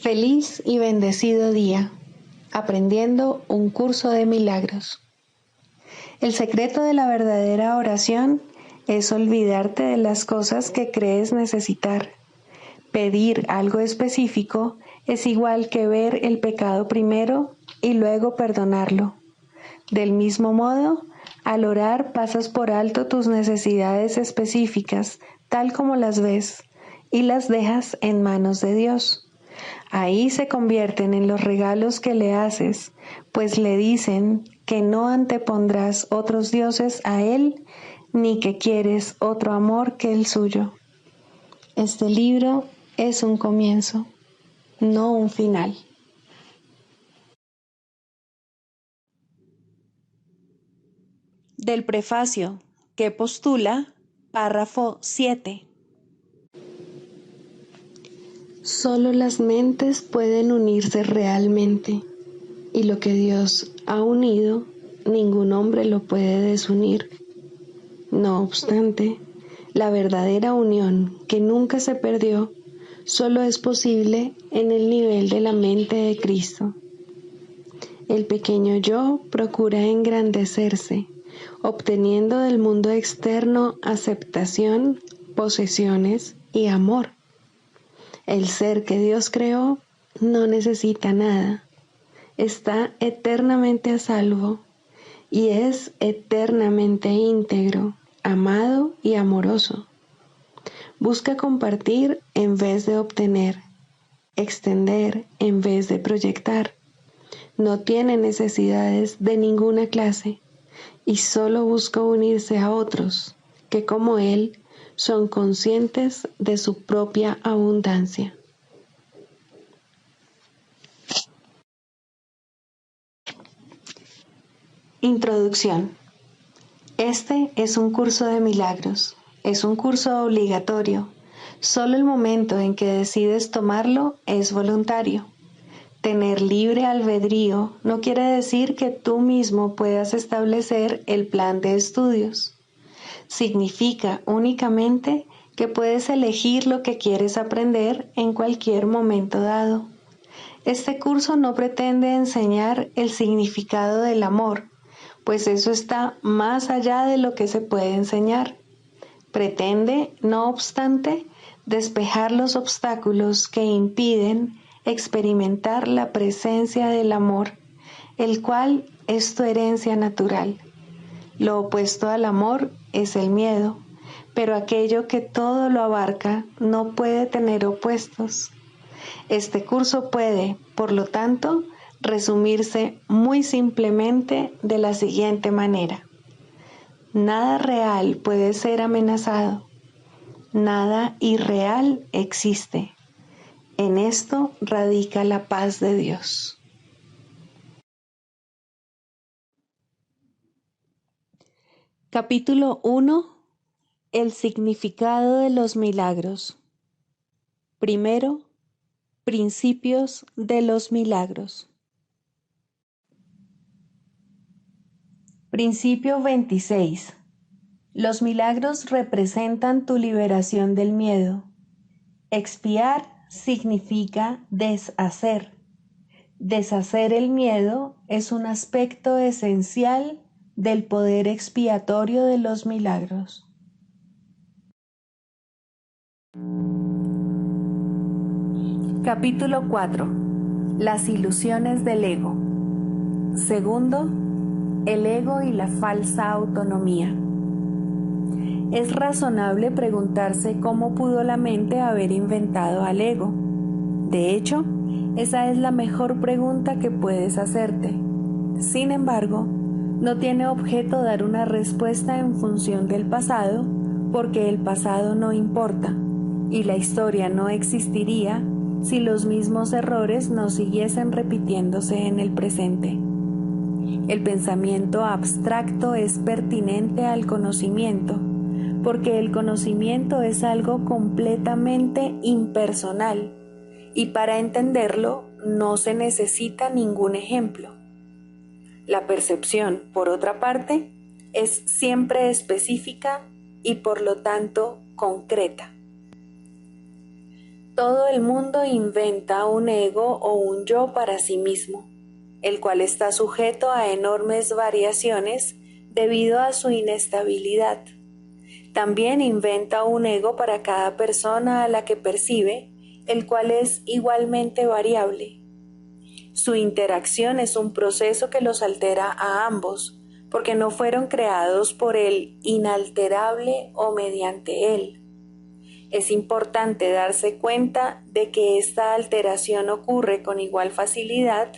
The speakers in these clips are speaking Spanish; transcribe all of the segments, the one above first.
Feliz y bendecido día, aprendiendo un curso de milagros. El secreto de la verdadera oración es olvidarte de las cosas que crees necesitar. Pedir algo específico es igual que ver el pecado primero y luego perdonarlo. Del mismo modo, al orar pasas por alto tus necesidades específicas, tal como las ves, y las dejas en manos de Dios. Ahí se convierten en los regalos que le haces, pues le dicen que no antepondrás otros dioses a Él, ni que quieres otro amor que el suyo. Este libro es un comienzo, no un final. Del prefacio, que postula, párrafo 7. Solo las mentes pueden unirse realmente, y lo que Dios ha unido, ningún hombre lo puede desunir. No obstante, la verdadera unión, que nunca se perdió, solo es posible en el nivel de la mente de Cristo. El pequeño yo procura engrandecerse, obteniendo del mundo externo aceptación, posesiones y amor. El ser que Dios creó no necesita nada, está eternamente a salvo y es eternamente íntegro, amado y amoroso. Busca compartir en vez de obtener, extender en vez de proyectar. No tiene necesidades de ninguna clase y solo busca unirse a otros que, como él, son conscientes de su propia abundancia. Introducción. Este es un curso de milagros. Es un curso obligatorio. Solo el momento en que decides tomarlo es voluntario. Tener libre albedrío no quiere decir que tú mismo puedas establecer el plan de estudios. Significa únicamente que puedes elegir lo que quieres aprender en cualquier momento dado. Este curso no pretende enseñar el significado del amor, pues eso está más allá de lo que se puede enseñar. Pretende, no obstante, despejar los obstáculos que impiden experimentar la presencia del amor, el cual es tu herencia natural. Lo opuesto al amor es el miedo, pero aquello que todo lo abarca no puede tener opuestos. Este curso puede, por lo tanto, resumirse muy simplemente de la siguiente manera. Nada real puede ser amenazado. Nada irreal existe. En esto radica la paz de Dios. Capítulo 1. El significado de los milagros. Primero, principios de los milagros. Principio 26. Los milagros representan tu liberación del miedo. Expiar significa deshacer. Deshacer el miedo es un aspecto esencial del poder expiatorio de los milagros. Capítulo 4. Las ilusiones del ego. Segundo, el ego y la falsa autonomía. Es razonable preguntarse cómo pudo la mente haber inventado al ego. De hecho, esa es la mejor pregunta que puedes hacerte. Sin embargo, no tiene objeto dar una respuesta en función del pasado, porque el pasado no importa, y la historia no existiría si los mismos errores no siguiesen repitiéndose en el presente. El pensamiento abstracto es pertinente al conocimiento, porque el conocimiento es algo completamente impersonal, y para entenderlo no se necesita ningún ejemplo. La percepción, por otra parte, es siempre específica y por lo tanto concreta. Todo el mundo inventa un ego o un yo para sí mismo, el cual está sujeto a enormes variaciones debido a su inestabilidad. También inventa un ego para cada persona a la que percibe, el cual es igualmente variable. Su interacción es un proceso que los altera a ambos, porque no fueron creados por el inalterable o mediante él. Es importante darse cuenta de que esta alteración ocurre con igual facilidad,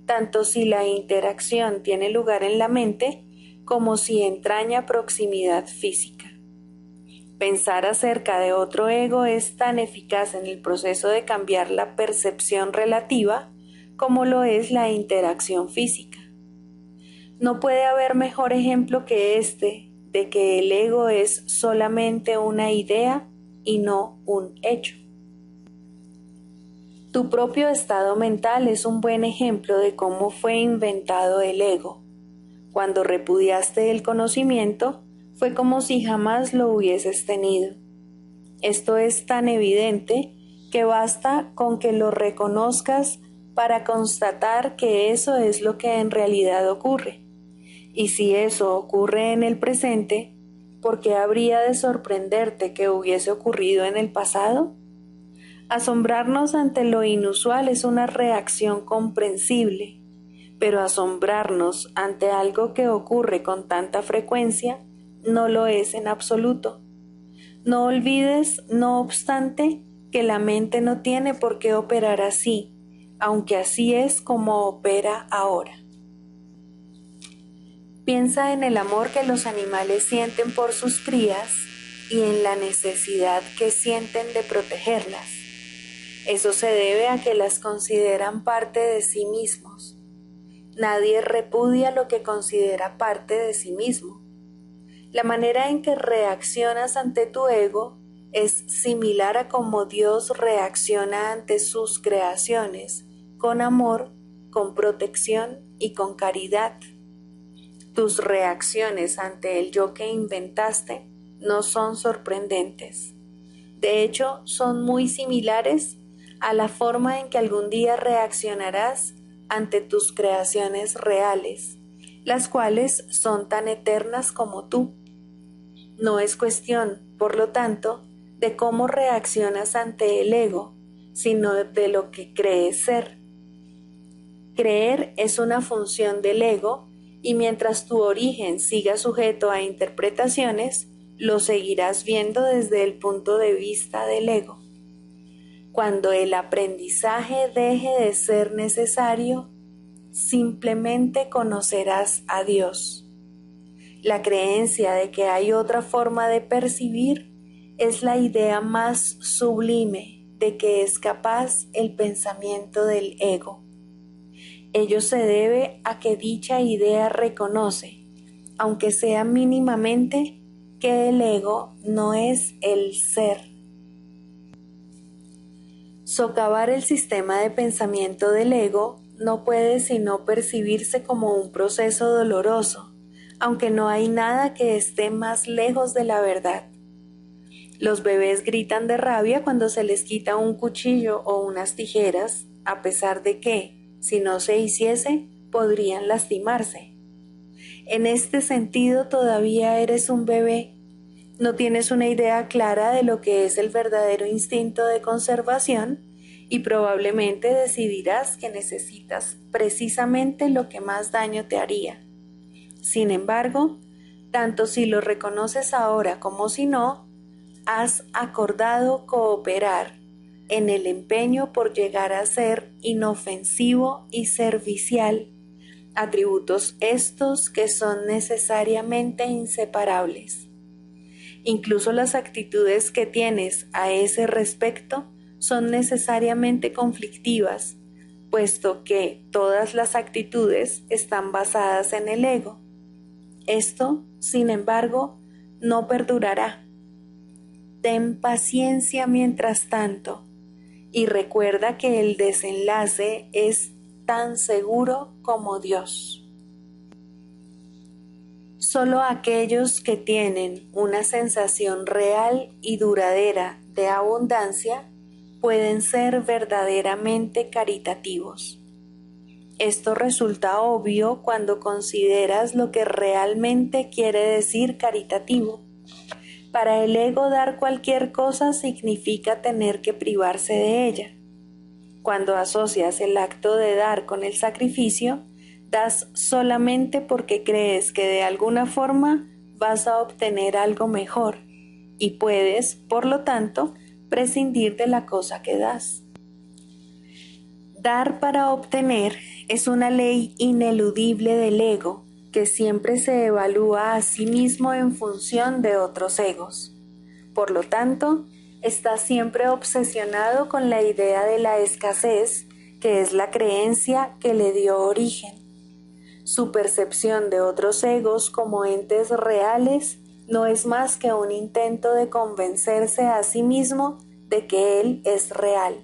tanto si la interacción tiene lugar en la mente como si entraña proximidad física. Pensar acerca de otro ego es tan eficaz en el proceso de cambiar la percepción relativa como lo es la interacción física. No puede haber mejor ejemplo que este de que el ego es solamente una idea y no un hecho. Tu propio estado mental es un buen ejemplo de cómo fue inventado el ego. Cuando repudiaste el conocimiento, fue como si jamás lo hubieses tenido. Esto es tan evidente que basta con que lo reconozcas para constatar que eso es lo que en realidad ocurre. Y si eso ocurre en el presente, ¿por qué habría de sorprenderte que hubiese ocurrido en el pasado? Asombrarnos ante lo inusual es una reacción comprensible, pero asombrarnos ante algo que ocurre con tanta frecuencia no lo es en absoluto. No olvides, no obstante, que la mente no tiene por qué operar así, aunque así es como opera ahora. Piensa en el amor que los animales sienten por sus crías y en la necesidad que sienten de protegerlas. Eso se debe a que las consideran parte de sí mismos. Nadie repudia lo que considera parte de sí mismo. La manera en que reaccionas ante tu ego es similar a cómo Dios reacciona ante sus creaciones, con amor, con protección y con caridad. Tus reacciones ante el yo que inventaste no son sorprendentes. De hecho, son muy similares a la forma en que algún día reaccionarás ante tus creaciones reales, las cuales son tan eternas como tú. No es cuestión, por lo tanto, de cómo reaccionas ante el ego, sino de lo que crees ser. Creer es una función del ego, y mientras tu origen siga sujeto a interpretaciones, lo seguirás viendo desde el punto de vista del ego. Cuando el aprendizaje deje de ser necesario, simplemente conocerás a Dios. La creencia de que hay otra forma de percibir es la idea más sublime de que es capaz el pensamiento del ego. Ello se debe a que dicha idea reconoce, aunque sea mínimamente, que el ego no es el ser. Socavar el sistema de pensamiento del ego no puede sino percibirse como un proceso doloroso, aunque no hay nada que esté más lejos de la verdad. Los bebés gritan de rabia cuando se les quita un cuchillo o unas tijeras, a pesar de que, si no se hiciese, podrían lastimarse. En este sentido, todavía eres un bebé. No tienes una idea clara de lo que es el verdadero instinto de conservación y probablemente decidirás que necesitas precisamente lo que más daño te haría. Sin embargo, tanto si lo reconoces ahora como si no, has acordado cooperar en el empeño por llegar a ser inofensivo y servicial, atributos estos que son necesariamente inseparables. Incluso las actitudes que tienes a ese respecto son necesariamente conflictivas, puesto que todas las actitudes están basadas en el ego. Esto, sin embargo, no perdurará. Ten paciencia mientras tanto y recuerda que el desenlace es tan seguro como Dios. Solo aquellos que tienen una sensación real y duradera de abundancia pueden ser verdaderamente caritativos. Esto resulta obvio cuando consideras lo que realmente quiere decir caritativo. Para el ego, dar cualquier cosa significa tener que privarse de ella. Cuando asocias el acto de dar con el sacrificio, das solamente porque crees que de alguna forma vas a obtener algo mejor y puedes, por lo tanto, prescindir de la cosa que das. Dar para obtener es una ley ineludible del ego que siempre se evalúa a sí mismo en función de otros egos. Por lo tanto, está siempre obsesionado con la idea de la escasez, que es la creencia que le dio origen. Su percepción de otros egos como entes reales no es más que un intento de convencerse a sí mismo de que él es real.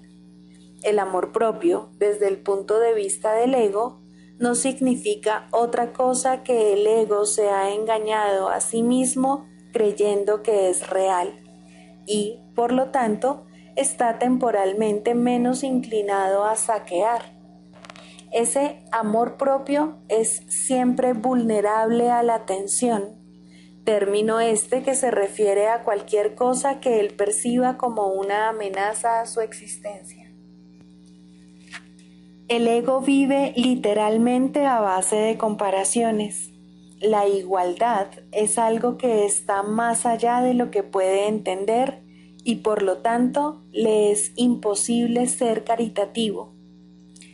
El amor propio, desde el punto de vista del ego, no significa otra cosa que el ego se ha engañado a sí mismo creyendo que es real y, por lo tanto, está temporalmente menos inclinado a saquear. Ese amor propio es siempre vulnerable a la tensión, término que se refiere a cualquier cosa que él perciba como una amenaza a su existencia. El ego vive literalmente a base de comparaciones. La igualdad es algo que está más allá de lo que puede entender y por lo tanto le es imposible ser caritativo.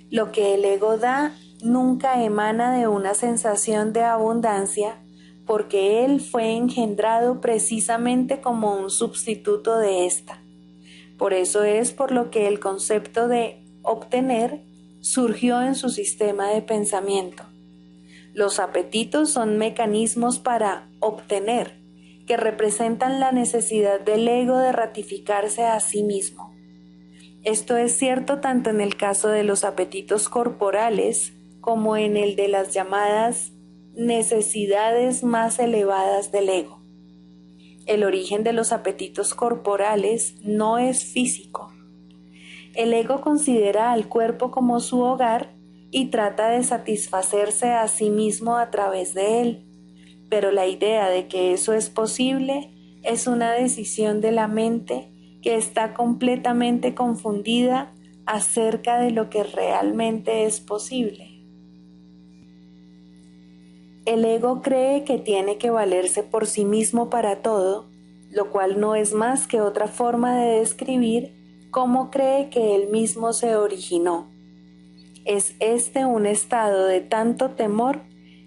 Lo que el ego da nunca emana de una sensación de abundancia porque él fue engendrado precisamente como un sustituto de esta. Por eso es por lo que el concepto de obtener surgió en su sistema de pensamiento. Los apetitos son mecanismos para obtener, que representan la necesidad del ego de ratificarse a sí mismo. Esto es cierto tanto en el caso de los apetitos corporales como en el de las llamadas necesidades más elevadas del ego. El origen de los apetitos corporales no es físico. El ego considera al cuerpo como su hogar y trata de satisfacerse a sí mismo a través de él, pero la idea de que eso es posible es una decisión de la mente que está completamente confundida acerca de lo que realmente es posible. El ego cree que tiene que valerse por sí mismo para todo, lo cual no es más que otra forma de describir cómo cree que él mismo se originó. Es un estado de tanto temor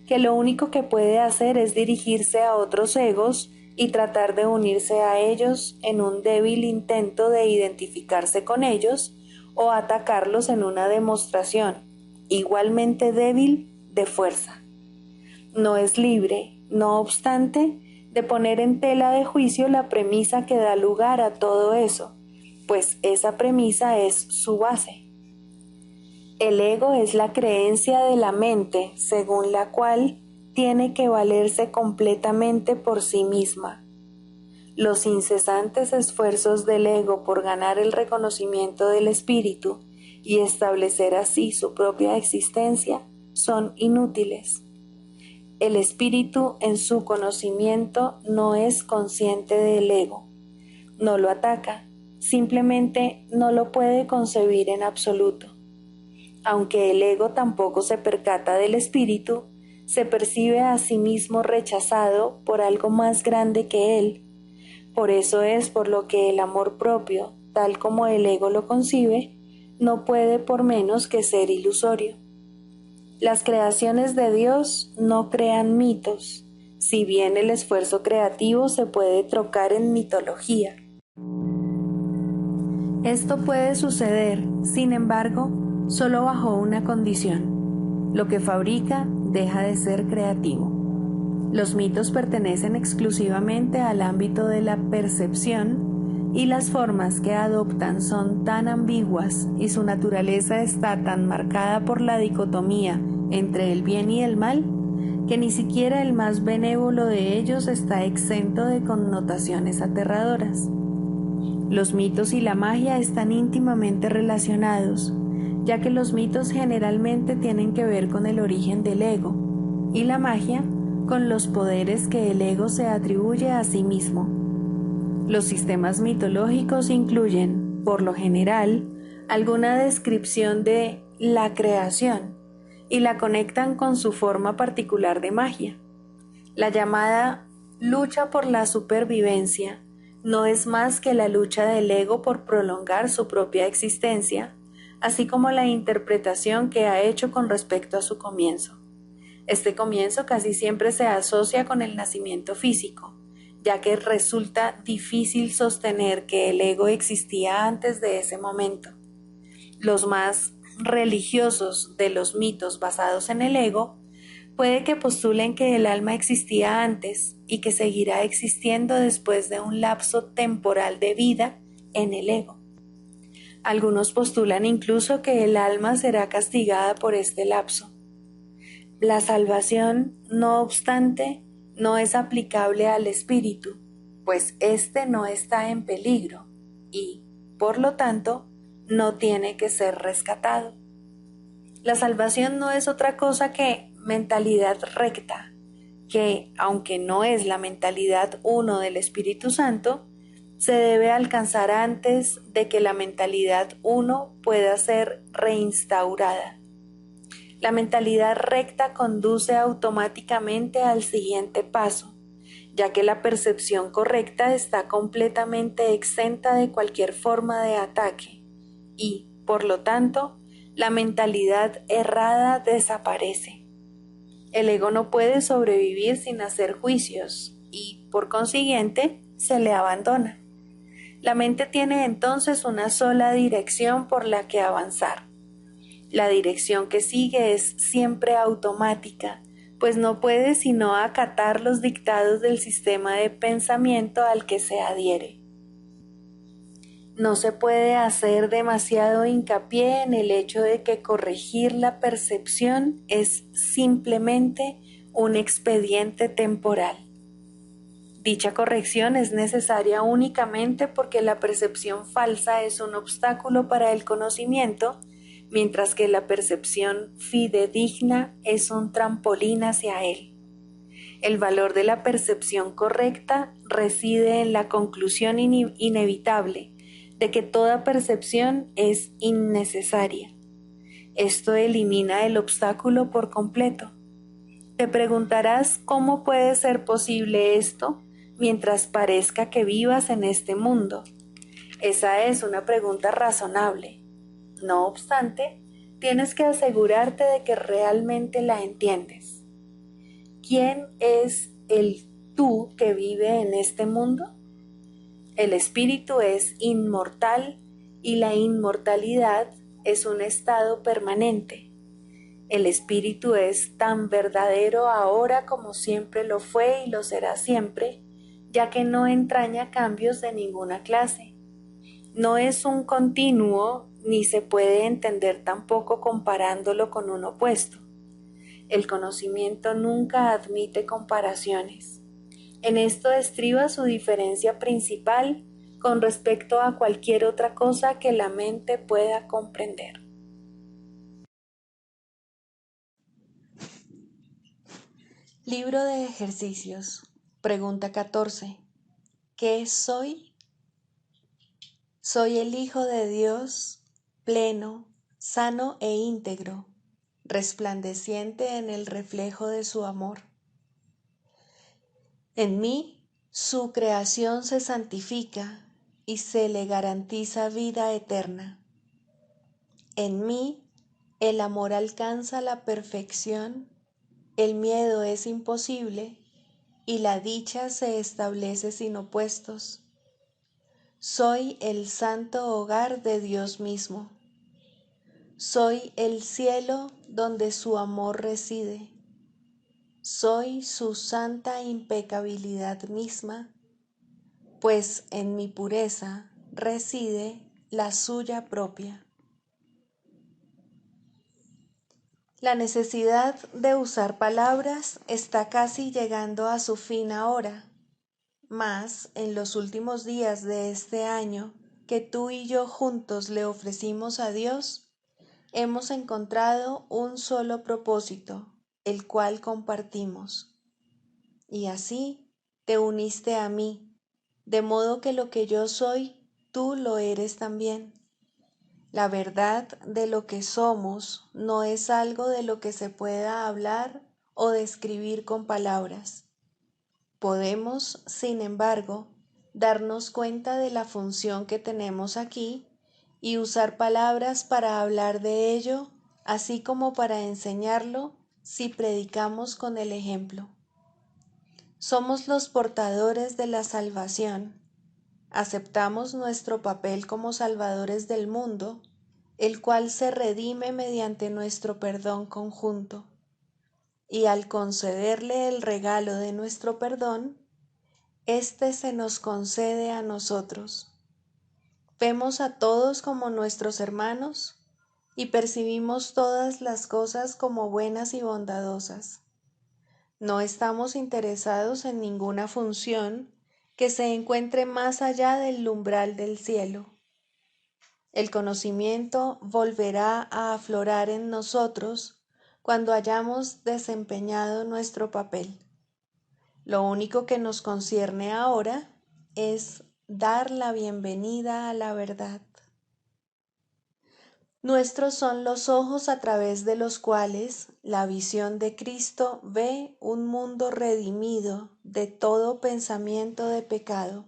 que lo único que puede hacer es dirigirse a otros egos y tratar de unirse a ellos en un débil intento de identificarse con ellos o atacarlos en una demostración, igualmente débil, de fuerza. No es libre, no obstante, de poner en tela de juicio la premisa que da lugar a todo eso, pues esa premisa es su base. El ego es la creencia de la mente según la cual tiene que valerse completamente por sí misma. Los incesantes esfuerzos del ego por ganar el reconocimiento del espíritu y establecer así su propia existencia son inútiles. El espíritu en su conocimiento no es consciente del ego, no lo ataca, simplemente no lo puede concebir en absoluto. Aunque el ego tampoco se percata del espíritu, se percibe a sí mismo rechazado por algo más grande que él. Por eso es por lo que el amor propio, tal como el ego lo concibe, no puede por menos que ser ilusorio. Las creaciones de Dios no crean mitos, si bien el esfuerzo creativo se puede trocar en mitología. Esto puede suceder, sin embargo, solo bajo una condición: lo que fabrica deja de ser creativo. Los mitos pertenecen exclusivamente al ámbito de la percepción y las formas que adoptan son tan ambiguas y su naturaleza está tan marcada por la dicotomía entre el bien y el mal que ni siquiera el más benévolo de ellos está exento de connotaciones aterradoras. Los mitos y la magia están íntimamente relacionados, ya que los mitos generalmente tienen que ver con el origen del ego y la magia con los poderes que el ego se atribuye a sí mismo. Los sistemas mitológicos incluyen, por lo general, alguna descripción de la creación y la conectan con su forma particular de magia. La llamada lucha por la supervivencia no es más que la lucha del ego por prolongar su propia existencia, así como la interpretación que ha hecho con respecto a su comienzo. Este comienzo casi siempre se asocia con el nacimiento físico, ya que resulta difícil sostener que el ego existía antes de ese momento. Los más religiosos de los mitos basados en el ego puede que postulen que el alma existía antes y que seguirá existiendo después de un lapso temporal de vida en el ego. Algunos postulan incluso que el alma será castigada por este lapso. La salvación, no obstante, no es aplicable al espíritu, pues éste no está en peligro y, por lo tanto, no tiene que ser rescatado. La salvación no es otra cosa que mentalidad recta, que, aunque no es la mentalidad uno del Espíritu Santo, se debe alcanzar antes de que la mentalidad uno pueda ser reinstaurada. La mentalidad recta conduce automáticamente al siguiente paso, ya que la percepción correcta está completamente exenta de cualquier forma de ataque y, por lo tanto, la mentalidad errada desaparece. El ego no puede sobrevivir sin hacer juicios y, por consiguiente, se le abandona. La mente tiene entonces una sola dirección por la que avanzar. La dirección que sigue es siempre automática, pues no puede sino acatar los dictados del sistema de pensamiento al que se adhiere. No se puede hacer demasiado hincapié en el hecho de que corregir la percepción es simplemente un expediente temporal. Dicha corrección es necesaria únicamente porque la percepción falsa es un obstáculo para el conocimiento, mientras que la percepción fidedigna es un trampolín hacia él. El valor de la percepción correcta reside en la conclusión inevitable de que toda percepción es innecesaria. Esto elimina el obstáculo por completo. Te preguntarás cómo puede ser posible esto mientras parezca que vivas en este mundo. Esa es una pregunta razonable. No obstante, tienes que asegurarte de que realmente la entiendes. ¿Quién es el tú que vive en este mundo? El espíritu es inmortal y la inmortalidad es un estado permanente. El espíritu es tan verdadero ahora como siempre lo fue y lo será siempre, ya que no entraña cambios de ninguna clase. No es un continuo ni se puede entender tampoco comparándolo con un opuesto. El conocimiento nunca admite comparaciones. En esto estriba su diferencia principal con respecto a cualquier otra cosa que la mente pueda comprender. Libro de ejercicios. Pregunta 14. ¿Qué soy? Soy el Hijo de Dios, pleno, sano e íntegro, resplandeciente en el reflejo de su amor. En mí, su creación se santifica y se le garantiza vida eterna. En mí, el amor alcanza la perfección, el miedo es imposible y la dicha se establece sin opuestos. Soy el santo hogar de Dios mismo. Soy el cielo donde su amor reside. Soy su santa impecabilidad misma, pues en mi pureza reside la suya propia. La necesidad de usar palabras está casi llegando a su fin ahora, mas en los últimos días de este año que tú y yo juntos le ofrecimos a Dios, hemos encontrado un solo propósito, el cual compartimos. Y así te uniste a mí, de modo que lo que yo soy, tú lo eres también. La verdad de lo que somos no es algo de lo que se pueda hablar o describir con palabras. Podemos, sin embargo, darnos cuenta de la función que tenemos aquí y usar palabras para hablar de ello, así como para enseñarlo si predicamos con el ejemplo. Somos los portadores de la salvación. Aceptamos nuestro papel como salvadores del mundo, el cual se redime mediante nuestro perdón conjunto. Y al concederle el regalo de nuestro perdón, éste se nos concede a nosotros. Vemos a todos como nuestros hermanos y percibimos todas las cosas como buenas y bondadosas. No estamos interesados en ninguna función que se encuentre más allá del umbral del cielo. El conocimiento volverá a aflorar en nosotros cuando hayamos desempeñado nuestro papel. Lo único que nos concierne ahora es dar la bienvenida a la verdad. Nuestros son los ojos a través de los cuales la visión de Cristo ve un mundo redimido de todo pensamiento de pecado.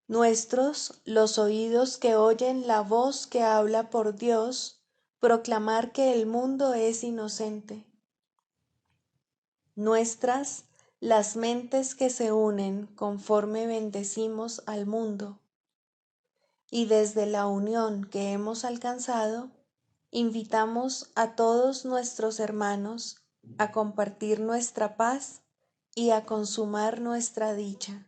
Nuestros los oídos que oyen la voz que habla por Dios, proclamar que el mundo es inocente. Nuestras las mentes que se unen conforme bendecimos al mundo. Y desde la unión que hemos alcanzado, invitamos a todos nuestros hermanos a compartir nuestra paz y a consumar nuestra dicha.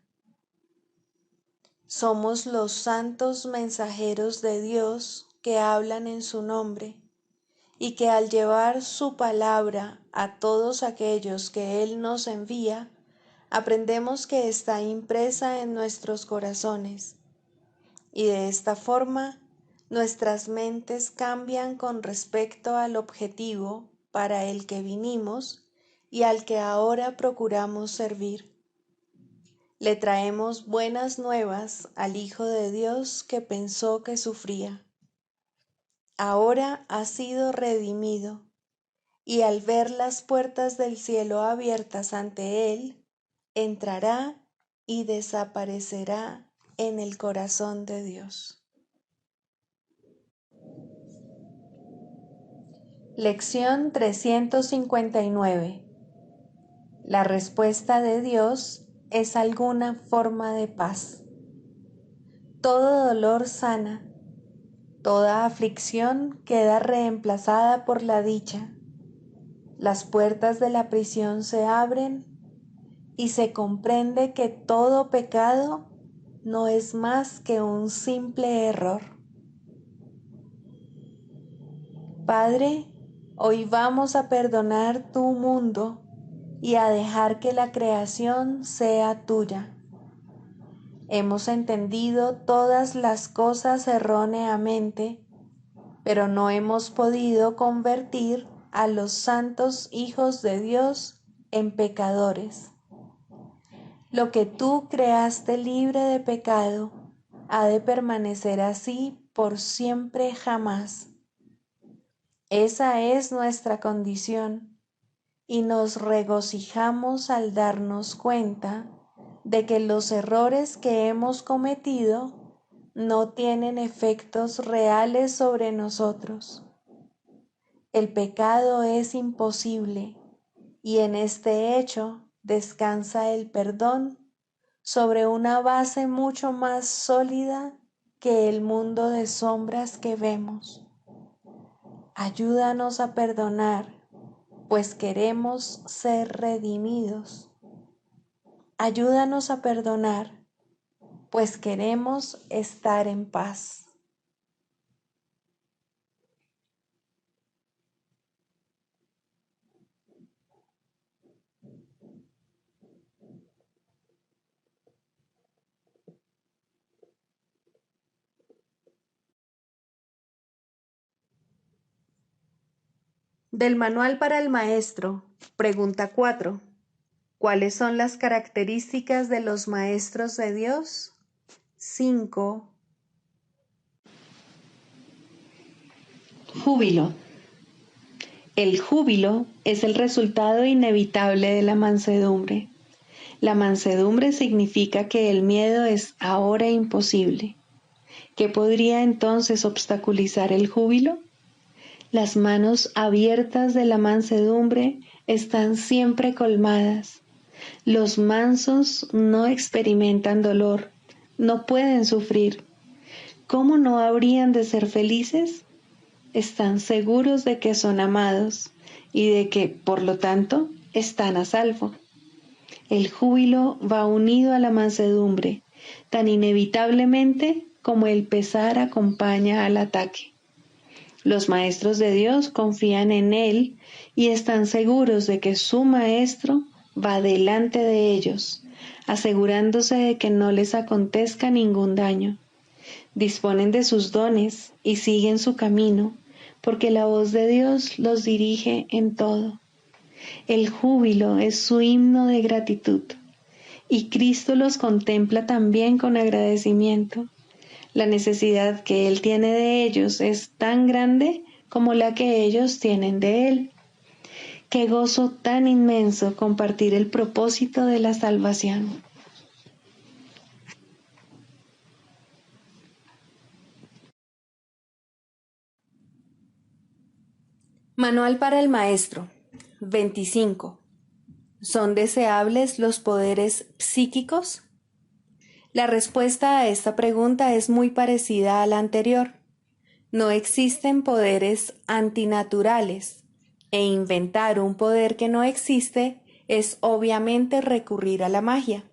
Somos los santos mensajeros de Dios que hablan en su nombre y que al llevar su palabra a todos aquellos que Él nos envía, aprendemos que está impresa en nuestros corazones. Y de esta forma, nuestras mentes cambian con respecto al objetivo para el que vinimos y al que ahora procuramos servir. Le traemos buenas nuevas al Hijo de Dios que pensó que sufría. Ahora ha sido redimido, y al ver las puertas del cielo abiertas ante Él, entrará y desaparecerá en el corazón de Dios. Lección 359. La respuesta de Dios es alguna forma de paz. Todo dolor sana, toda aflicción queda reemplazada por la dicha. Las puertas de la prisión se abren y se comprende que todo pecado no es más que un simple error. Padre, hoy vamos a perdonar tu mundo y a dejar que la creación sea tuya. Hemos entendido todas las cosas erróneamente, pero no hemos podido convertir a los santos hijos de Dios en pecadores. Lo que tú creaste libre de pecado ha de permanecer así por siempre jamás. Esa es nuestra condición y nos regocijamos al darnos cuenta de que los errores que hemos cometido no tienen efectos reales sobre nosotros. El pecado es imposible y en este hecho descansa el perdón sobre una base mucho más sólida que el mundo de sombras que vemos. Ayúdanos a perdonar, pues queremos ser redimidos. Ayúdanos a perdonar, pues queremos estar en paz. Del manual para el maestro, pregunta 4. ¿Cuáles son las características de los maestros de Dios? 5. Júbilo. El júbilo es el resultado inevitable de la mansedumbre. La mansedumbre significa que el miedo es ahora imposible. ¿Qué podría entonces obstaculizar el júbilo? Las manos abiertas de la mansedumbre están siempre colmadas. Los mansos no experimentan dolor, no pueden sufrir. ¿Cómo no habrían de ser felices? Están seguros de que son amados y de que, por lo tanto, están a salvo. El júbilo va unido a la mansedumbre, tan inevitablemente como el pesar acompaña al ataque. Los maestros de Dios confían en Él y están seguros de que su Maestro va delante de ellos, asegurándose de que no les acontezca ningún daño. Disponen de sus dones y siguen su camino, porque la voz de Dios los dirige en todo. El júbilo es su himno de gratitud, y Cristo los contempla también con agradecimiento. La necesidad que Él tiene de ellos es tan grande como la que ellos tienen de Él. Qué gozo tan inmenso compartir el propósito de la salvación. Manual para el maestro. 25. ¿Son deseables los poderes psíquicos? La respuesta a esta pregunta es muy parecida a la anterior. No existen poderes antinaturales, e inventar un poder que no existe es obviamente recurrir a la magia.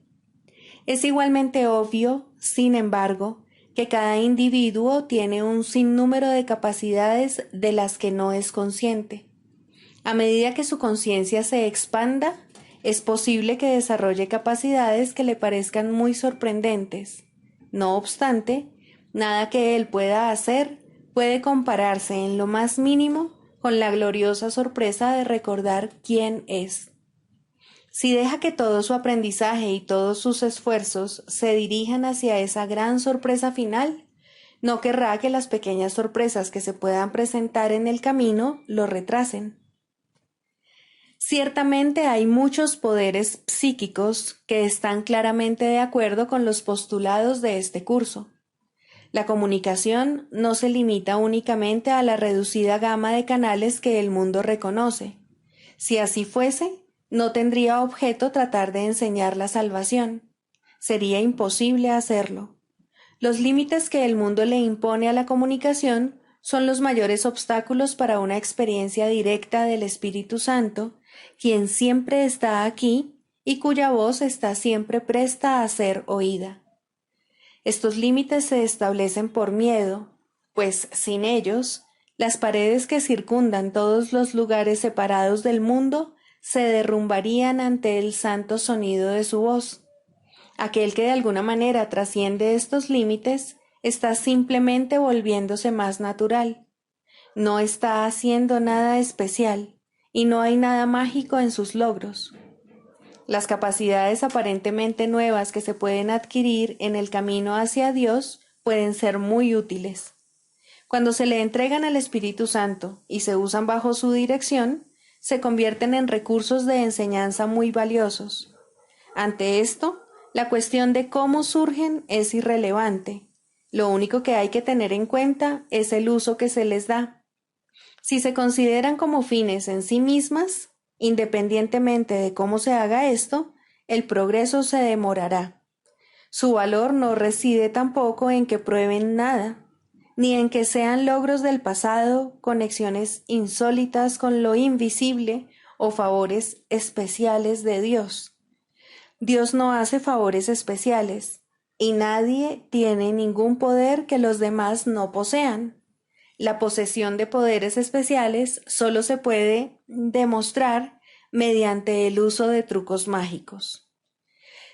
Es igualmente obvio, sin embargo, que cada individuo tiene un sinnúmero de capacidades de las que no es consciente. A medida que su conciencia se expanda, es posible que desarrolle capacidades que le parezcan muy sorprendentes. No obstante, nada que él pueda hacer puede compararse en lo más mínimo con la gloriosa sorpresa de recordar quién es. Si deja que todo su aprendizaje y todos sus esfuerzos se dirijan hacia esa gran sorpresa final, no querrá que las pequeñas sorpresas que se puedan presentar en el camino lo retrasen. Ciertamente hay muchos poderes psíquicos que están claramente de acuerdo con los postulados de este curso. La comunicación no se limita únicamente a la reducida gama de canales que el mundo reconoce. Si así fuese, no tendría objeto tratar de enseñar la salvación. Sería imposible hacerlo. Los límites que el mundo le impone a la comunicación son los mayores obstáculos para una experiencia directa del Espíritu Santo, quien siempre está aquí y cuya voz está siempre presta a ser oída. Estos límites se establecen por miedo, pues sin ellos, las paredes que circundan todos los lugares separados del mundo se derrumbarían ante el santo sonido de su voz. Aquel que de alguna manera trasciende estos límites está simplemente volviéndose más natural. No está haciendo nada especial y no hay nada mágico en sus logros. Las capacidades aparentemente nuevas que se pueden adquirir en el camino hacia Dios pueden ser muy útiles. Cuando se le entregan al Espíritu Santo y se usan bajo su dirección, se convierten en recursos de enseñanza muy valiosos. Ante esto, la cuestión de cómo surgen es irrelevante. Lo único que hay que tener en cuenta es el uso que se les da. Si se consideran como fines en sí mismas, independientemente de cómo se haga esto, el progreso se demorará. Su valor no reside tampoco en que prueben nada, ni en que sean logros del pasado, conexiones insólitas con lo invisible o favores especiales de Dios. Dios no hace favores especiales, y nadie tiene ningún poder que los demás no posean. La posesión de poderes especiales solo se puede demostrar mediante el uso de trucos mágicos.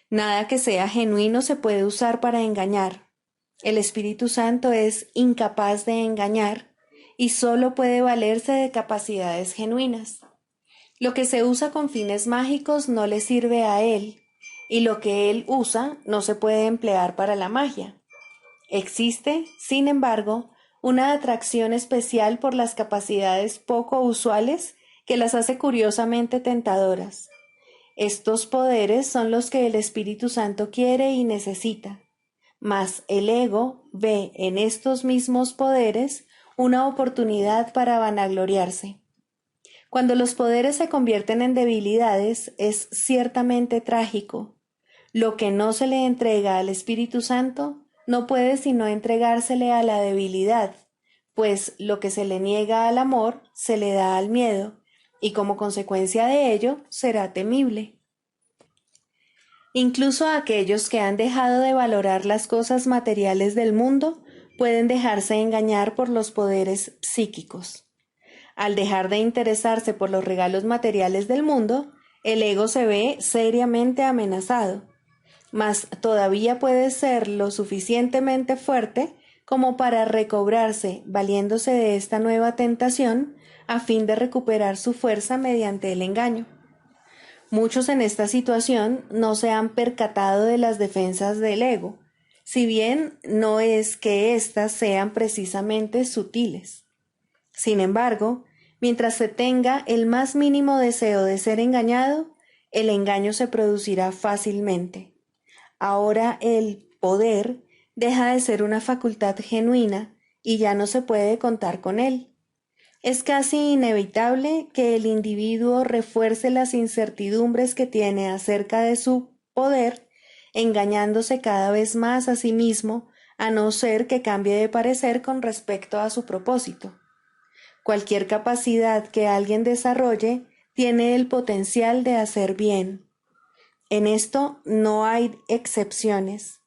Nada que sea genuino se puede usar para engañar. El Espíritu Santo es incapaz de engañar, y solo puede valerse de capacidades genuinas. Lo que se usa con fines mágicos no le sirve a él, y lo que él usa no se puede emplear para la magia. Existe, sin embargo, una atracción especial por las capacidades poco usuales que las hace curiosamente tentadoras. Estos poderes son los que el Espíritu Santo quiere y necesita, mas el ego ve en estos mismos poderes una oportunidad para vanagloriarse. Cuando los poderes se convierten en debilidades, es ciertamente trágico. Lo que no se le entrega al Espíritu Santo no puede sino entregársele a la debilidad, pues lo que se le niega al amor se le da al miedo, y como consecuencia de ello será temible. Incluso aquellos que han dejado de valorar las cosas materiales del mundo pueden dejarse engañar por los poderes psíquicos. Al dejar de interesarse por los regalos materiales del mundo, el ego se ve seriamente amenazado, mas todavía puede ser lo suficientemente fuerte como para recobrarse valiéndose de esta nueva tentación a fin de recuperar su fuerza mediante el engaño. Muchos en esta situación no se han percatado de las defensas del ego, si bien no es que éstas sean precisamente sutiles. Sin embargo, mientras se tenga el más mínimo deseo de ser engañado, el engaño se producirá fácilmente. Ahora el poder deja de ser una facultad genuina y ya no se puede contar con él. Es casi inevitable que el individuo refuerce las incertidumbres que tiene acerca de su poder, engañándose cada vez más a sí mismo, a no ser que cambie de parecer con respecto a su propósito. Cualquier capacidad que alguien desarrolle tiene el potencial de hacer bien. En esto no hay excepciones,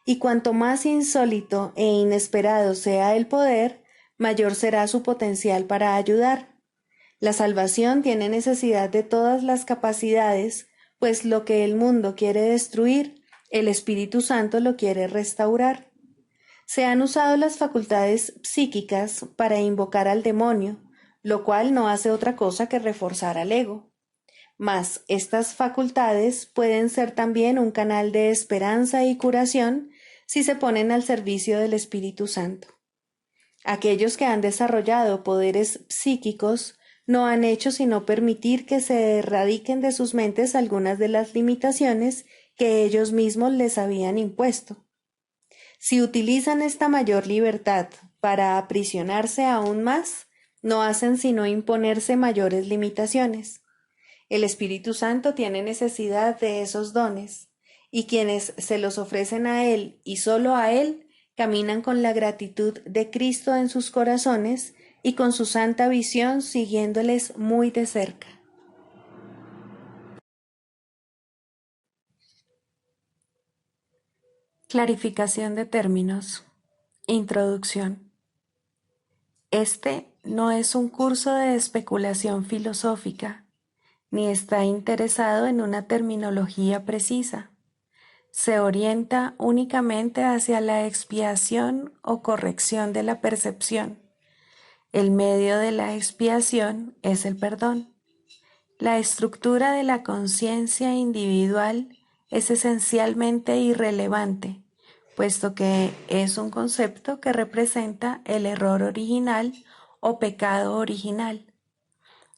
y cuanto más insólito e inesperado sea el poder, mayor será su potencial para ayudar. La salvación tiene necesidad de todas las capacidades, pues lo que el mundo quiere destruir, el Espíritu Santo lo quiere restaurar. Se han usado las facultades psíquicas para invocar al demonio, lo cual no hace otra cosa que reforzar al ego. Mas estas facultades pueden ser también un canal de esperanza y curación si se ponen al servicio del Espíritu Santo. Aquellos que han desarrollado poderes psíquicos no han hecho sino permitir que se erradiquen de sus mentes algunas de las limitaciones que ellos mismos les habían impuesto. Si utilizan esta mayor libertad para aprisionarse aún más, no hacen sino imponerse mayores limitaciones. El Espíritu Santo tiene necesidad de esos dones, y quienes se los ofrecen a Él y solo a Él, caminan con la gratitud de Cristo en sus corazones y con su santa visión siguiéndoles muy de cerca. Clarificación de términos. Introducción. Este no es un curso de especulación filosófica, ni está interesado en una terminología precisa. Se orienta únicamente hacia la expiación o corrección de la percepción. El medio de la expiación es el perdón. La estructura de la conciencia individual es esencialmente irrelevante, puesto que es un concepto que representa el error original o pecado original.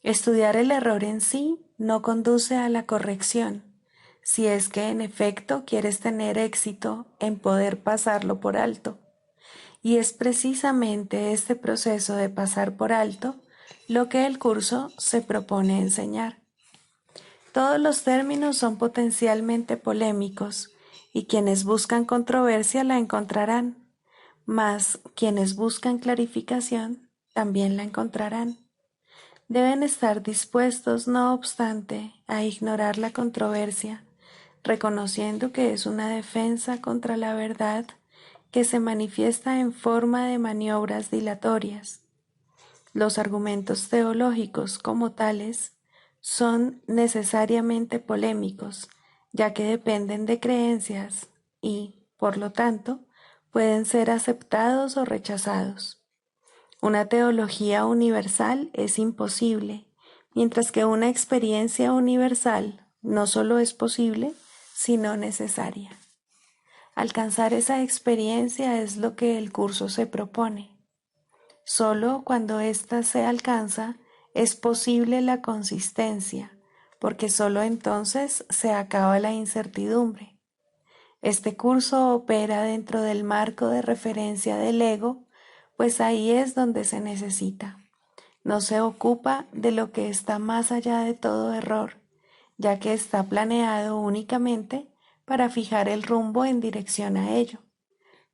Estudiar el error en sí no conduce a la corrección, si es que en efecto quieres tener éxito en poder pasarlo por alto. Y es precisamente este proceso de pasar por alto lo que el curso se propone enseñar. Todos los términos son potencialmente polémicos y quienes buscan controversia la encontrarán, mas quienes buscan clarificación también la encontrarán. Deben estar dispuestos, no obstante, a ignorar la controversia, reconociendo que es una defensa contra la verdad que se manifiesta en forma de maniobras dilatorias. Los argumentos teológicos como tales son necesariamente polémicos, ya que dependen de creencias y, por lo tanto, pueden ser aceptados o rechazados. Una teología universal es imposible, mientras que una experiencia universal no solo es posible, sino necesaria. Alcanzar esa experiencia es lo que el curso se propone. Solo cuando ésta se alcanza es posible la consistencia, porque solo entonces se acaba la incertidumbre. Este curso opera dentro del marco de referencia del ego, pues ahí es donde se necesita. No se ocupa de lo que está más allá de todo error, ya que está planeado únicamente para fijar el rumbo en dirección a ello.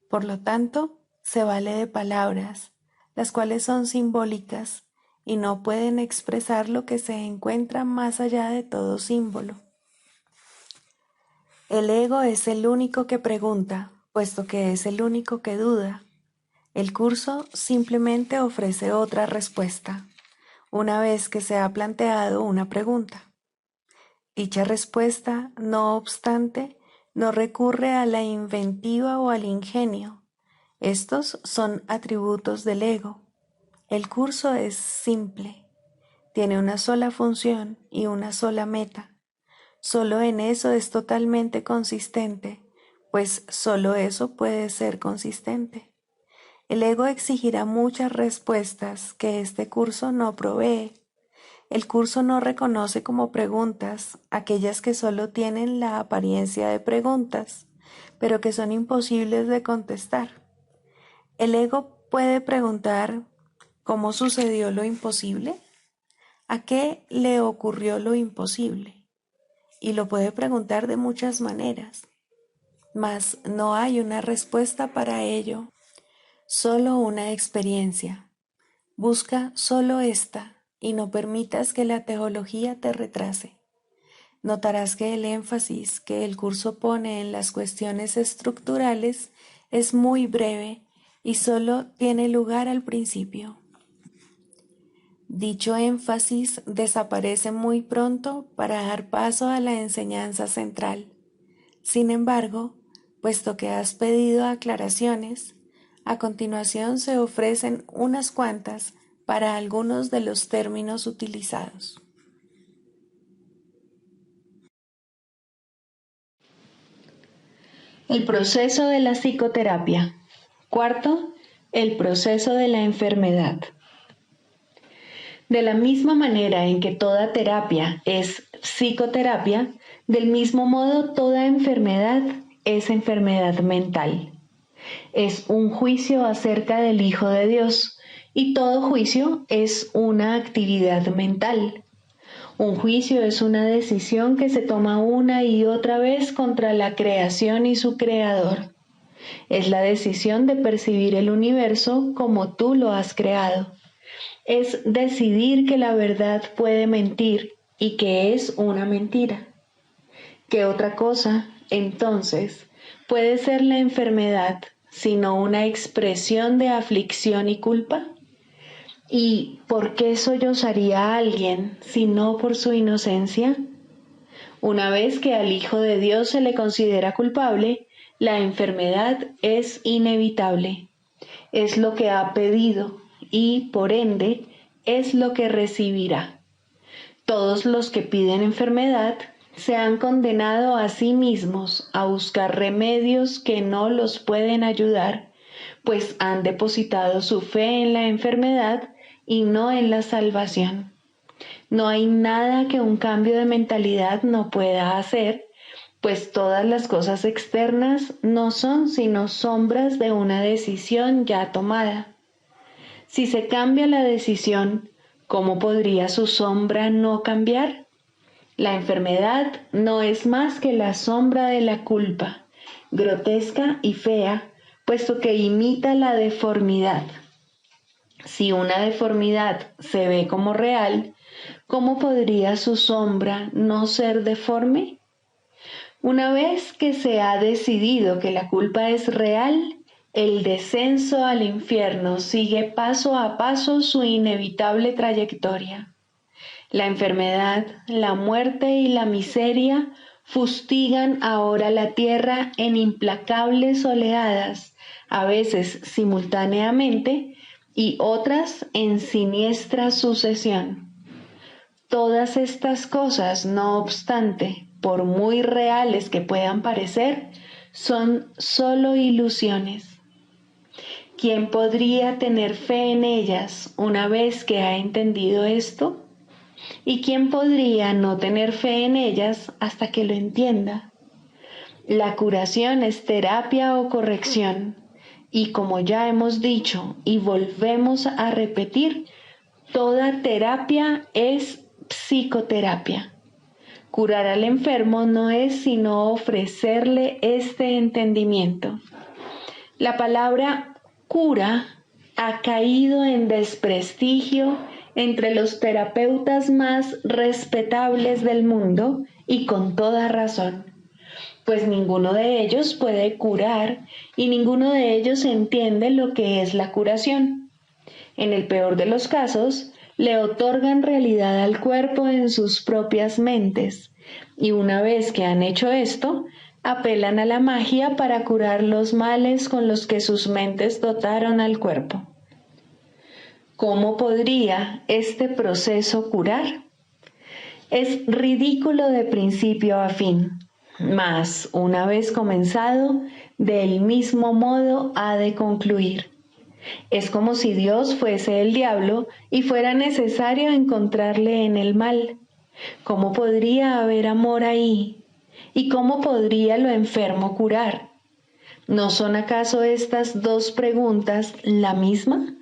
Por lo tanto, se vale de palabras, las cuales son simbólicas y no pueden expresar lo que se encuentra más allá de todo símbolo. El ego es el único que pregunta, puesto que es el único que duda. El curso simplemente ofrece otra respuesta, una vez que se ha planteado una pregunta. Dicha respuesta, no obstante, no recurre a la inventiva o al ingenio. Estos son atributos del ego. El curso es simple, tiene una sola función y una sola meta. Solo en eso es totalmente consistente, pues solo eso puede ser consistente. El ego exigirá muchas respuestas que este curso no provee. El curso no reconoce como preguntas aquellas que solo tienen la apariencia de preguntas, pero que son imposibles de contestar. El ego puede preguntar ¿cómo sucedió lo imposible? ¿A qué le ocurrió lo imposible? Y lo puede preguntar de muchas maneras, mas no hay una respuesta para ello, solo una experiencia. Busca solo esta y no permitas que la teología te retrase. Notarás que el énfasis que el curso pone en las cuestiones estructurales es muy breve y solo tiene lugar al principio. Dicho énfasis desaparece muy pronto para dar paso a la enseñanza central. Sin embargo, puesto que has pedido aclaraciones, a continuación se ofrecen unas cuantas para algunos de los términos utilizados. El proceso de la psicoterapia. Cuarto, el proceso de la enfermedad. De la misma manera en que toda terapia es psicoterapia, del mismo modo toda enfermedad es enfermedad mental. Es un juicio acerca del Hijo de Dios, y todo juicio es una actividad mental. Un juicio es una decisión que se toma una y otra vez contra la creación y su creador. Es la decisión de percibir el universo como tú lo has creado. Es decidir que la verdad puede mentir y que es una mentira. ¿Qué otra cosa, entonces, puede ser la enfermedad sino una expresión de aflicción y culpa? ¿Y por qué sollozaría a alguien si no por su inocencia? Una vez que al Hijo de Dios se le considera culpable, la enfermedad es inevitable. Es lo que ha pedido y, por ende, es lo que recibirá. Todos los que piden enfermedad se han condenado a sí mismos a buscar remedios que no los pueden ayudar, pues han depositado su fe en la enfermedad y no en la salvación. No hay nada que un cambio de mentalidad no pueda hacer, pues todas las cosas externas no son sino sombras de una decisión ya tomada. Si se cambia la decisión, ¿cómo podría su sombra no cambiar? La enfermedad no es más que la sombra de la culpa, grotesca y fea, puesto que imita la deformidad. Si una deformidad se ve como real, ¿cómo podría su sombra no ser deforme? Una vez que se ha decidido que la culpa es real, el descenso al infierno sigue paso a paso su inevitable trayectoria. La enfermedad, la muerte y la miseria fustigan ahora la tierra en implacables oleadas, a veces simultáneamente, y otras en siniestra sucesión. Todas estas cosas, no obstante, por muy reales que puedan parecer, son solo ilusiones. ¿Quién podría tener fe en ellas una vez que ha entendido esto? ¿Y quién podría no tener fe en ellas hasta que lo entienda? La curación es terapia o corrección, y como ya hemos dicho y volvemos a repetir, toda terapia es psicoterapia. Curar al enfermo no es sino ofrecerle este entendimiento. La palabra cura ha caído en desprestigio entre los terapeutas más respetables del mundo y con toda razón, pues ninguno de ellos puede curar y ninguno de ellos entiende lo que es la curación. En el peor de los casos, le otorgan realidad al cuerpo en sus propias mentes, y una vez que han hecho esto, apelan a la magia para curar los males con los que sus mentes dotaron al cuerpo. ¿Cómo podría este proceso curar? Es ridículo de principio a fin, mas una vez comenzado, del mismo modo ha de concluir. Es como si Dios fuese el diablo y fuera necesario encontrarle en el mal. ¿Cómo podría haber amor ahí? ¿Y cómo podría lo enfermo curar? ¿No son acaso estas dos preguntas la misma?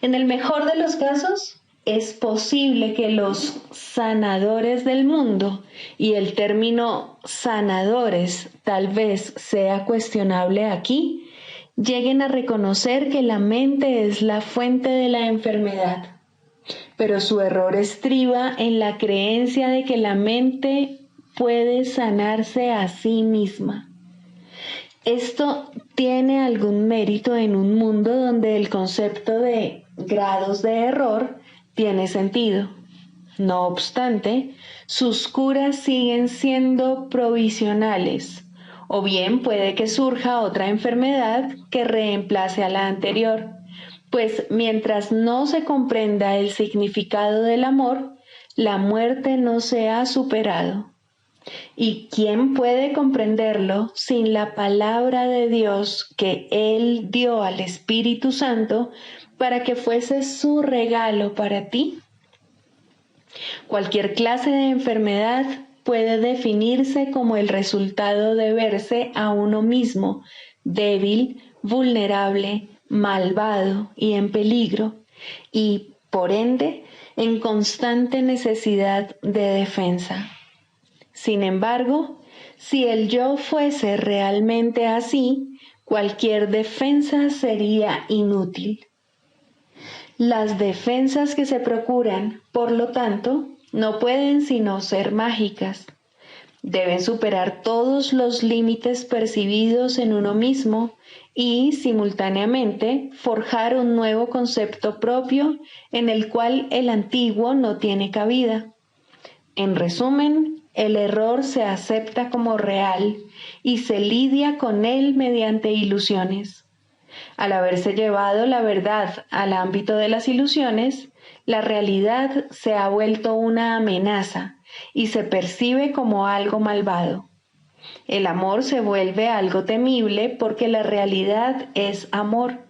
En el mejor de los casos, es posible que los sanadores del mundo, y el término sanadores tal vez sea cuestionable aquí, lleguen a reconocer que la mente es la fuente de la enfermedad. Pero su error estriba en la creencia de que la mente puede sanarse a sí misma. Esto tiene algún mérito en un mundo donde el concepto de grados de error tiene sentido. No obstante, sus curas siguen siendo provisionales, o bien puede que surja otra enfermedad que reemplace a la anterior, pues mientras no se comprenda el significado del amor, la muerte no se ha superado. ¿Y quién puede comprenderlo sin la palabra de Dios que Él dio al Espíritu Santo para que fuese su regalo para ti? Cualquier clase de enfermedad puede definirse como el resultado de verse a uno mismo débil, vulnerable, malvado y en peligro, y, por ende, en constante necesidad de defensa. Sin embargo, si el yo fuese realmente así, cualquier defensa sería inútil. Las defensas que se procuran, por lo tanto, no pueden sino ser mágicas. Deben superar todos los límites percibidos en uno mismo y, simultáneamente, forjar un nuevo concepto propio en el cual el antiguo no tiene cabida. En resumen, el error se acepta como real y se lidia con él mediante ilusiones. Al haberse llevado la verdad al ámbito de las ilusiones, la realidad se ha vuelto una amenaza y se percibe como algo malvado. El amor se vuelve algo temible porque la realidad es amor.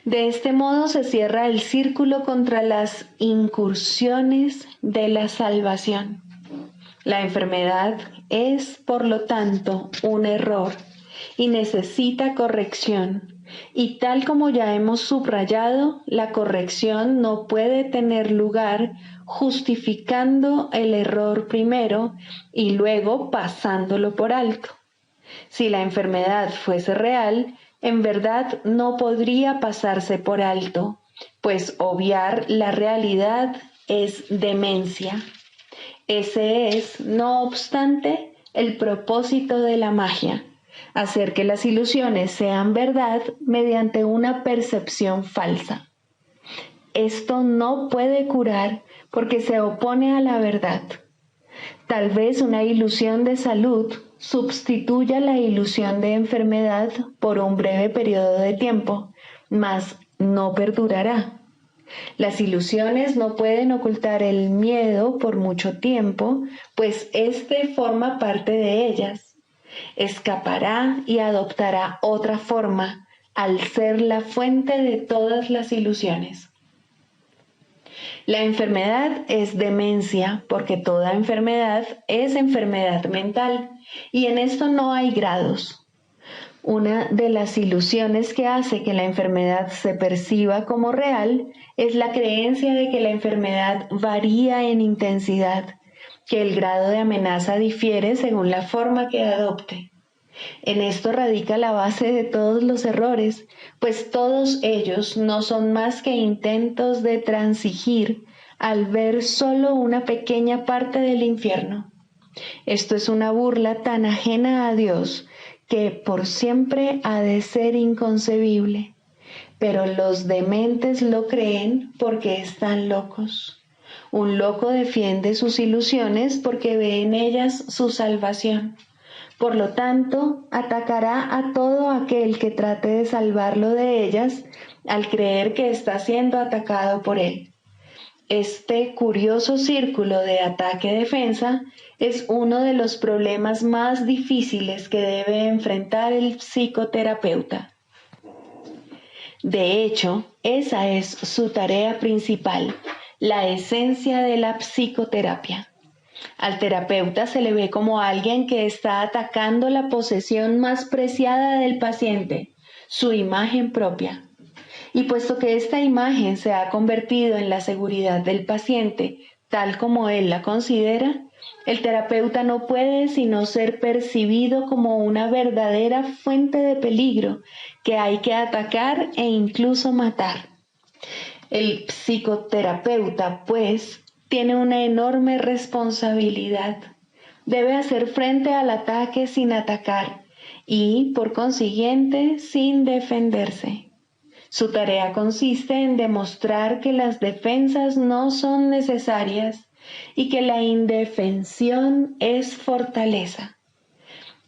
De este modo se cierra el círculo contra las incursiones de la salvación. La enfermedad es, por lo tanto, un error y necesita corrección. Y tal como ya hemos subrayado, la corrección no puede tener lugar justificando el error primero y luego pasándolo por alto. Si la enfermedad fuese real, en verdad no podría pasarse por alto, pues obviar la realidad es demencia. Ese es, no obstante, el propósito de la magia, hacer que las ilusiones sean verdad mediante una percepción falsa. Esto no puede curar porque se opone a la verdad. Tal vez una ilusión de salud sustituya la ilusión de enfermedad por un breve periodo de tiempo, mas no perdurará. Las ilusiones no pueden ocultar el miedo por mucho tiempo, pues éste forma parte de ellas. Escapará y adoptará otra forma al ser la fuente de todas las ilusiones. La enfermedad es demencia porque toda enfermedad es enfermedad mental y en esto no hay grados. Una de las ilusiones que hace que la enfermedad se perciba como real es la creencia de que la enfermedad varía en intensidad, que el grado de amenaza difiere según la forma que adopte. En esto radica la base de todos los errores, pues todos ellos no son más que intentos de transigir al ver solo una pequeña parte del infierno. Esto es una burla tan ajena a Dios que por siempre ha de ser inconcebible, pero los dementes lo creen porque están locos. Un loco defiende sus ilusiones porque ve en ellas su salvación. Por lo tanto, atacará a todo aquel que trate de salvarlo de ellas al creer que está siendo atacado por él. Este curioso círculo de ataque-defensa es uno de los problemas más difíciles que debe enfrentar el psicoterapeuta. De hecho, esa es su tarea principal, la esencia de la psicoterapia. Al terapeuta se le ve como alguien que está atacando la posesión más preciada del paciente, su imagen propia. Y puesto que esta imagen se ha convertido en la seguridad del paciente, tal como él la considera, el terapeuta no puede sino ser percibido como una verdadera fuente de peligro que hay que atacar e incluso matar. El psicoterapeuta, pues, tiene una enorme responsabilidad. Debe hacer frente al ataque sin atacar y, por consiguiente, sin defenderse. Su tarea consiste en demostrar que las defensas no son necesarias y que la indefensión es fortaleza.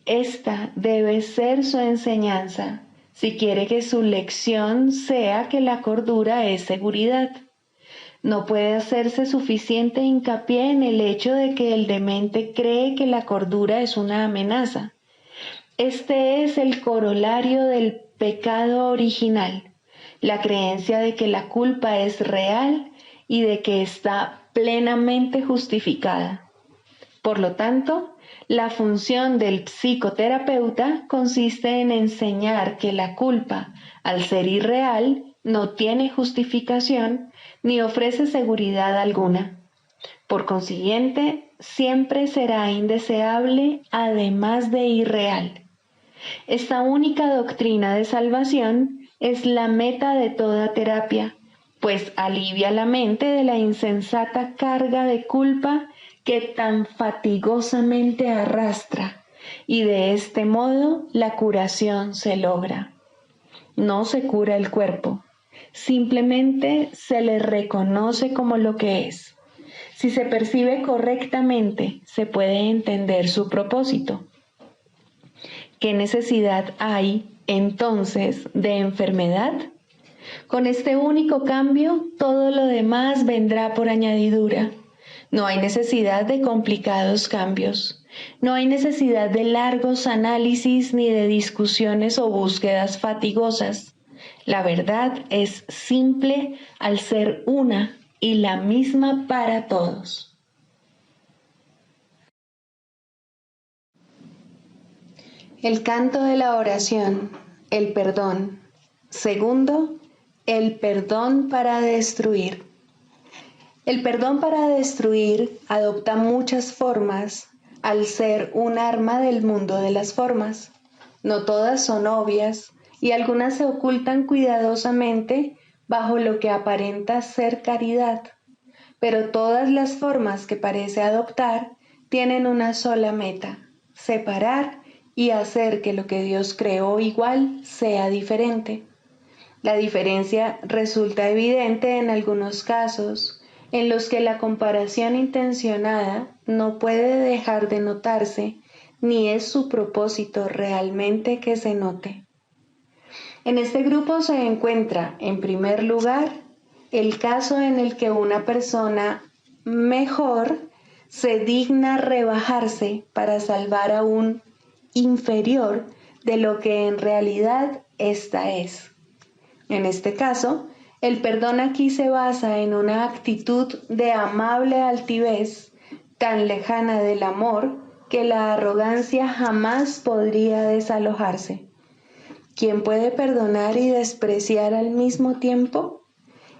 Esta debe ser su enseñanza, si quiere que su lección sea que la cordura es seguridad. No puede hacerse suficiente hincapié en el hecho de que el demente cree que la cordura es una amenaza. Este es el corolario del pecado original. La creencia de que la culpa es real y de que está plenamente justificada. Por lo tanto, la función del psicoterapeuta consiste en enseñar que la culpa, al ser irreal, no tiene justificación ni ofrece seguridad alguna. Por consiguiente, siempre será indeseable, además de irreal. Esta única doctrina de salvación es la meta de toda terapia, pues alivia la mente de la insensata carga de culpa que tan fatigosamente arrastra, y de este modo la curación se logra. No se cura el cuerpo, simplemente se le reconoce como lo que es. Si se percibe correctamente, se puede entender su propósito. ¿Qué necesidad hay, entonces, de enfermedad? Con este único cambio, todo lo demás vendrá por añadidura. No hay necesidad de complicados cambios. No hay necesidad de largos análisis ni de discusiones o búsquedas fatigosas. La verdad es simple al ser una y la misma para todos. El canto de la oración, el perdón. Segundo, el perdón para destruir. El perdón para destruir adopta muchas formas al ser un arma del mundo de las formas. No todas son obvias y algunas se ocultan cuidadosamente bajo lo que aparenta ser caridad. Pero todas las formas que parece adoptar tienen una sola meta: separar y hacer que lo que Dios creó igual sea diferente. La diferencia resulta evidente en algunos casos, en los que la comparación intencionada no puede dejar de notarse, ni es su propósito realmente que se note. En este grupo se encuentra, en primer lugar, el caso en el que una persona mejor se digna rebajarse para salvar a un inferior de lo que en realidad ésta es. En este caso, el perdón aquí se basa en una actitud de amable altivez tan lejana del amor que la arrogancia jamás podría desalojarse. ¿Quién puede perdonar y despreciar al mismo tiempo?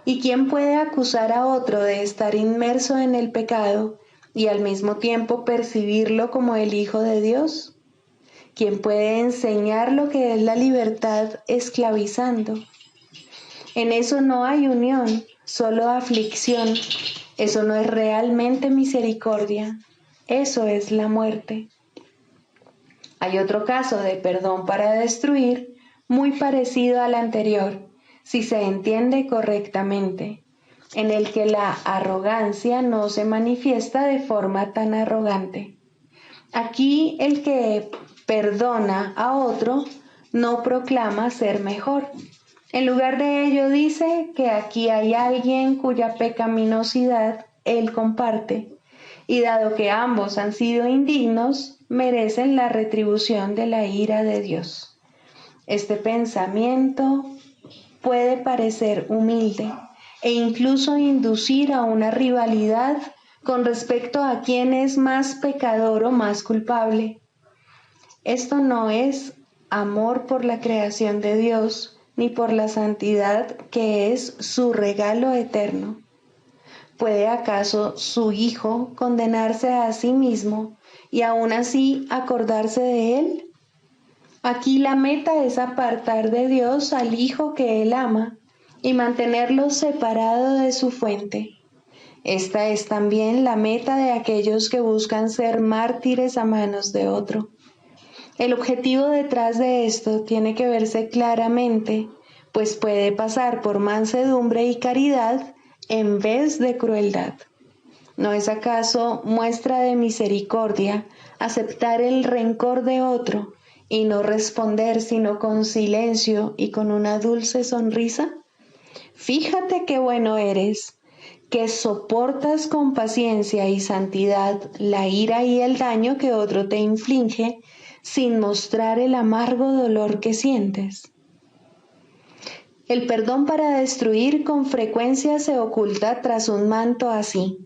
¿Y quién puede acusar a otro de estar inmerso en el pecado y al mismo tiempo percibirlo como el Hijo de Dios? ¿Quién puede enseñar lo que es la libertad esclavizando? En eso no hay unión, solo aflicción. Eso no es realmente misericordia, eso es la muerte. Hay otro caso de perdón para destruir, muy parecido al anterior, si se entiende correctamente, en el que la arrogancia no se manifiesta de forma tan arrogante. Aquí el que perdona a otro no proclama ser mejor. En lugar de ello dice que aquí hay alguien cuya pecaminosidad él comparte, y dado que ambos han sido indignos, merecen la retribución de la ira de Dios. Este pensamiento puede parecer humilde e incluso inducir a una rivalidad con respecto a quién es más pecador o más culpable. Esto no es amor por la creación de Dios, ni por la santidad que es su regalo eterno. ¿Puede acaso su Hijo condenarse a sí mismo y aún así acordarse de él? Aquí la meta es apartar de Dios al Hijo que él ama y mantenerlo separado de su fuente. Esta es también la meta de aquellos que buscan ser mártires a manos de otro. El objetivo detrás de esto tiene que verse claramente, pues puede pasar por mansedumbre y caridad en vez de crueldad. ¿No es acaso muestra de misericordia aceptar el rencor de otro y no responder sino con silencio y con una dulce sonrisa? Fíjate qué bueno eres, que soportas con paciencia y santidad la ira y el daño que otro te inflige sin mostrar el amargo dolor que sientes. El perdón para destruir con frecuencia se oculta tras un manto así.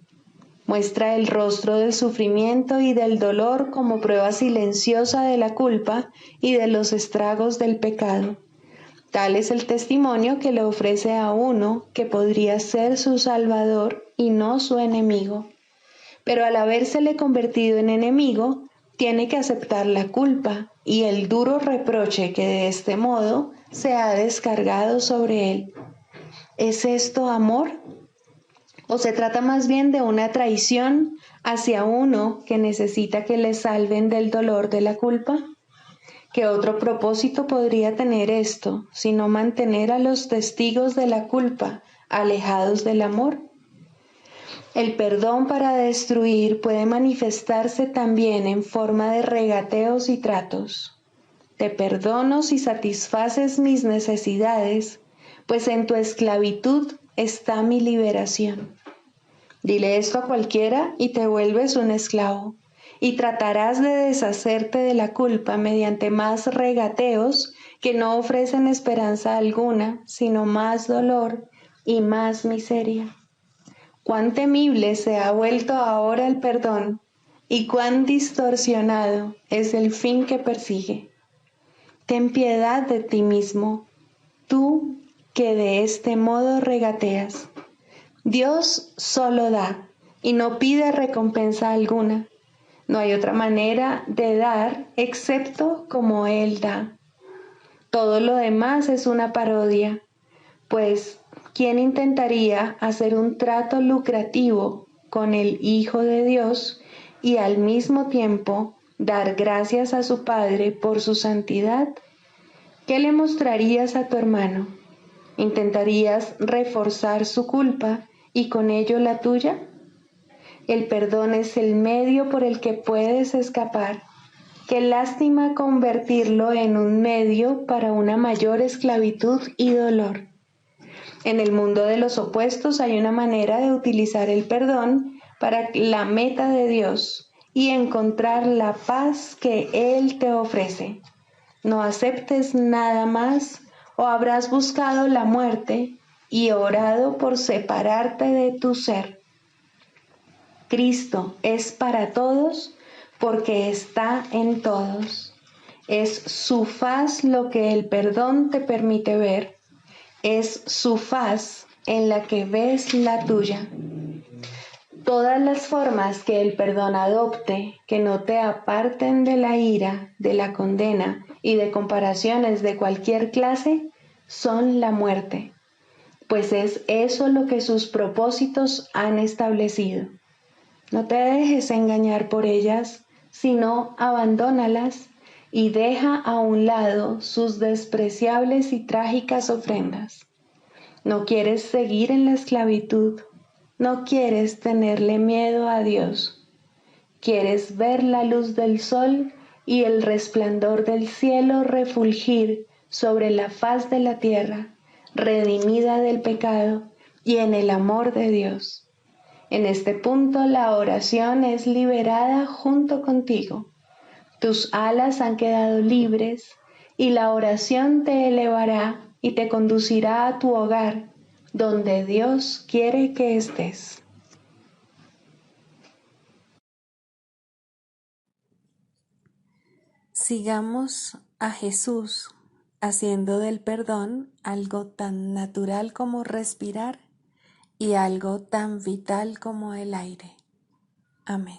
Muestra el rostro del sufrimiento y del dolor como prueba silenciosa de la culpa y de los estragos del pecado. Tal es el testimonio que le ofrece a uno que podría ser su salvador y no su enemigo. Pero al habérsele convertido en enemigo, tiene que aceptar la culpa y el duro reproche que de este modo se ha descargado sobre él. ¿Es esto amor? ¿O se trata más bien de una traición hacia uno que necesita que le salven del dolor de la culpa? ¿Qué otro propósito podría tener esto, sino mantener a los testigos de la culpa alejados del amor? El perdón para destruir puede manifestarse también en forma de regateos y tratos. Te perdono si satisfaces mis necesidades, pues en tu esclavitud está mi liberación. Dile esto a cualquiera y te vuelves un esclavo, y tratarás de deshacerte de la culpa mediante más regateos que no ofrecen esperanza alguna, sino más dolor y más miseria. Cuán temible se ha vuelto ahora el perdón y cuán distorsionado es el fin que persigue. Ten piedad de ti mismo, tú que de este modo regateas. Dios solo da y no pide recompensa alguna. No hay otra manera de dar excepto como Él da. Todo lo demás es una parodia, pues ¿quién intentaría hacer un trato lucrativo con el Hijo de Dios y al mismo tiempo dar gracias a su Padre por su santidad? ¿Qué le mostrarías a tu hermano? ¿Intentarías reforzar su culpa y con ello la tuya? El perdón es el medio por el que puedes escapar. qué lástima convertirlo en un medio para una mayor esclavitud y dolor. En el mundo de los opuestos hay una manera de utilizar el perdón para la meta de Dios y encontrar la paz que Él te ofrece. No aceptes nada más o habrás buscado la muerte y orado por separarte de tu ser. Cristo es para todos porque está en todos. Es su faz lo que el perdón te permite ver. Es su faz en la que ves la tuya. Todas las formas que el perdón adopte, que no te aparten de la ira, de la condena y de comparaciones de cualquier clase, son la muerte, pues es eso lo que sus propósitos han establecido. No te dejes engañar por ellas, sino abandónalas y deja a un lado sus despreciables y trágicas ofrendas. No quieres seguir en la esclavitud, no quieres tenerle miedo a Dios. Quieres ver la luz del sol y el resplandor del cielo refulgir sobre la faz de la tierra, redimida del pecado y en el amor de Dios. En este punto la oración es liberada junto contigo. Tus alas han quedado libres y la oración te elevará y te conducirá a tu hogar, donde Dios quiere que estés. Sigamos a Jesús haciendo del perdón algo tan natural como respirar y algo tan vital como el aire. Amén.